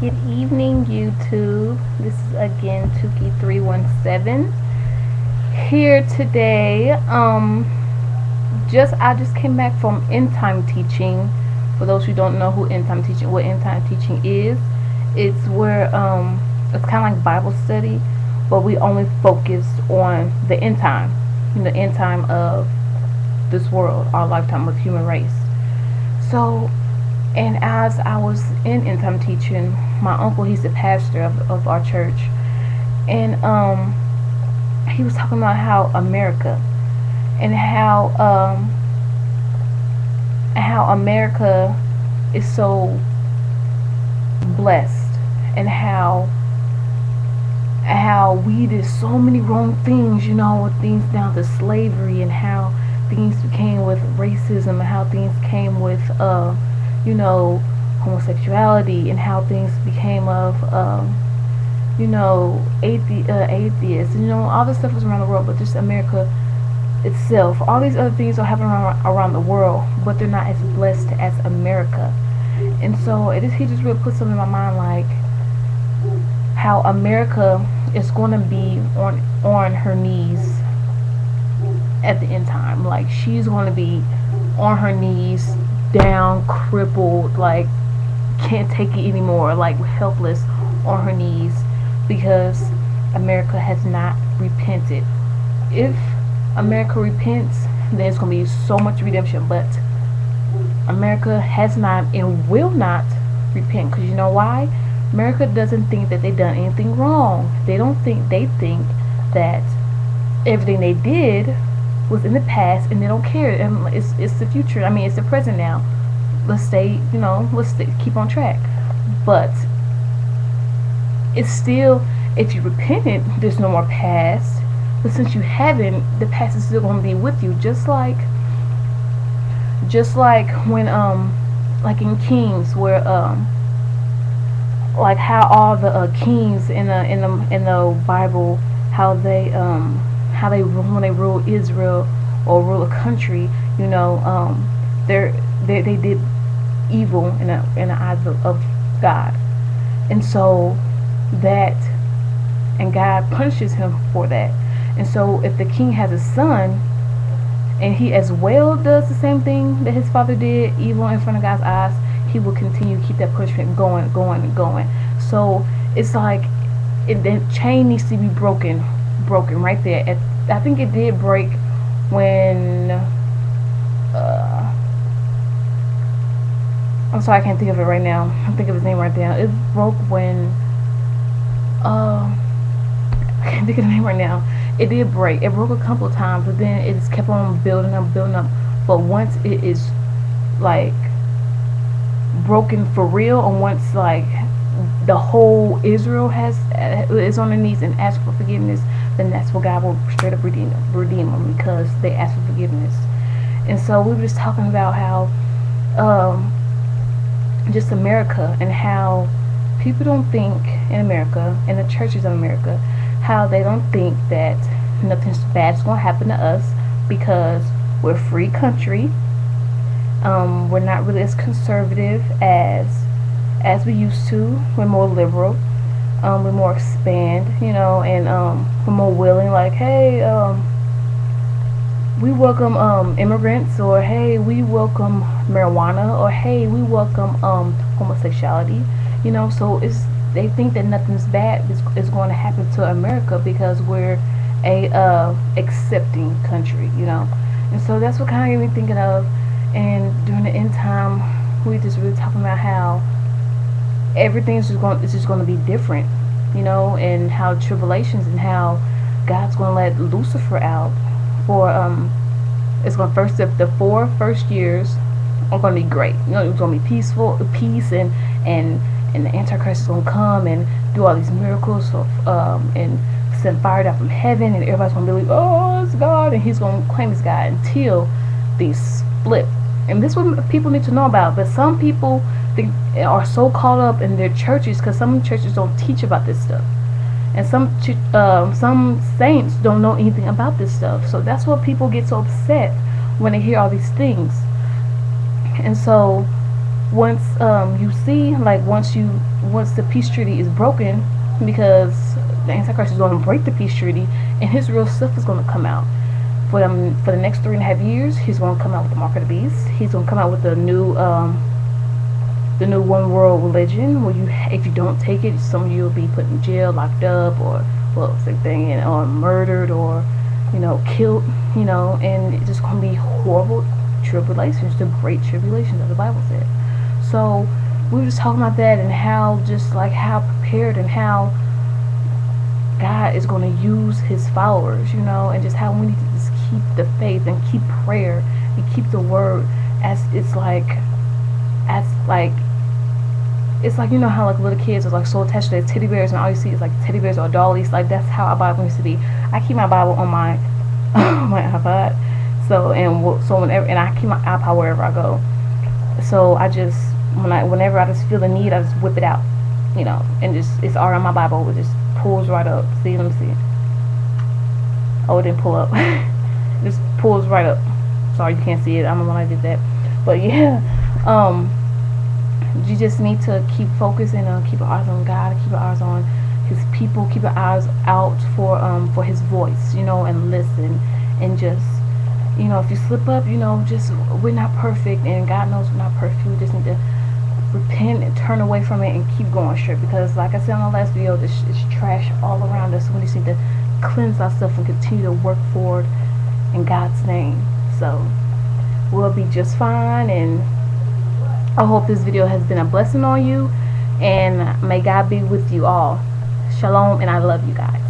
Good evening, YouTube. This is again Tuki317 here today. I just came back from end time teaching. For those who don't know what end time teaching is, it's where it's kind of like Bible study, but we only focus on the end time, the end time of this world, our lifetime of human race. So, and as I was in end time teaching, my uncle, he's the pastor of our church, and he was talking about how America and how America is so blessed, and how we did so many wrong things, things down to slavery, and how things came with racism, and how things came with you know homosexuality, and how things became of atheists, and all this stuff was around the world, but just America itself. All these other things are happening around the world, but they're not as blessed as America. And so he just really put something in my mind, like how America is going to be on her knees at the end time. Like, she's going to be on her knees, down, crippled, like can't take it anymore, like helpless on her knees, because America has not repented. If America repents, then it's going to be so much redemption. But America has not and will not repent, because you know why? America doesn't think that they've done anything wrong. They think that everything they did was in the past, and they don't care. And it's the future. I mean, it's the present now. Let's keep on track. But it's still, if you repented, there's no more past. But since you haven't, the past is still going to be with you. Just like when like in Kings, where like how all the kings in the Bible, how they when they rule Israel or rule a country, they did evil in the eyes of God, and so God punishes him for that. And so if the king has a son, and he as well does the same thing that his father did, evil in front of God's eyes, he will continue to keep that punishment going. So it's like the chain needs to be broken right there. I think it did break when I'm sorry, I can't think of it right now. I think of his name right there. It broke when I can't think of the name right now. It did break. It broke a couple of times, but then it just kept on building up. But once it is like broken for real, and once like the whole Israel is on their knees and asks for forgiveness, then that's what God will straight up redeem them, because they asked for forgiveness. And so we were just talking about how just America, and how people don't think in America, and the churches of America, how they don't think that nothing bad is going to happen to us, because we're a free country. We're not really as conservative as we used to. We're more liberal. We're more expand, and we're more willing. Like, hey, we welcome immigrants, or hey, we welcome marijuana, or hey, we welcome homosexuality. So they think that nothing's bad is going to happen to America, because we're a accepting country. And so that's what kind of got me thinking of. And during the end time, we just really talking about how everything's just going to be different, and how tribulations, and how God's going to let Lucifer out for it's going to the 4 first years are going to be great. It's going to be peace, and the Antichrist is going to come and do all these miracles and send fire down from heaven, and everybody's going to believe, oh, it's God, and he's going to claim it's God, until these split. And this is what people need to know about. But some people are so caught up in their churches, because some churches don't teach about this stuff, and some saints don't know anything about this stuff. So that's what people get so upset when they hear all these things. And so once you see, like, once the peace treaty is broken, because the Antichrist is going to break the peace treaty, and his real stuff is going to come out. For the next 3.5 years, he's going to come out with the mark of the beast. He's going to come out with the new one world religion, where if you don't take it, some of you will be put in jail, locked up, or, well, same thing, or murdered, or, killed, and it's just going to be horrible tribulations, the great tribulations that the Bible said. So we were just talking about that, and how prepared, and how God is going to use his followers, and just how we need to just keep the faith, and keep prayer, and keep the word, as how like little kids are like so attached to their teddy bears, and all you see is like teddy bears or dollies. Like, that's how our Bible used to be. I keep my Bible on my my iPod, so whenever, and I keep my iPod wherever I go. So I just whenever I just feel the need, I just whip it out, and just, it's already on my Bible. It just pulls right up. See, let me see. Oh, it didn't pull up. It just pulls right up. Sorry, you can't see it. I don't know when I did that, but yeah. You just need to keep focusing on, keep your eyes on God, keep your eyes on his people, keep your eyes out for his voice, and listen, and just, if you slip up, just, we're not perfect, and God knows we're not perfect. We just need to repent and turn away from it and keep going straight, because like I said on the last video, this is trash all around us. So we just need to cleanse ourselves and continue to work forward in God's name. So we'll be just fine, and I hope this video has been a blessing on you, and may God be with you all. Shalom, and I love you guys.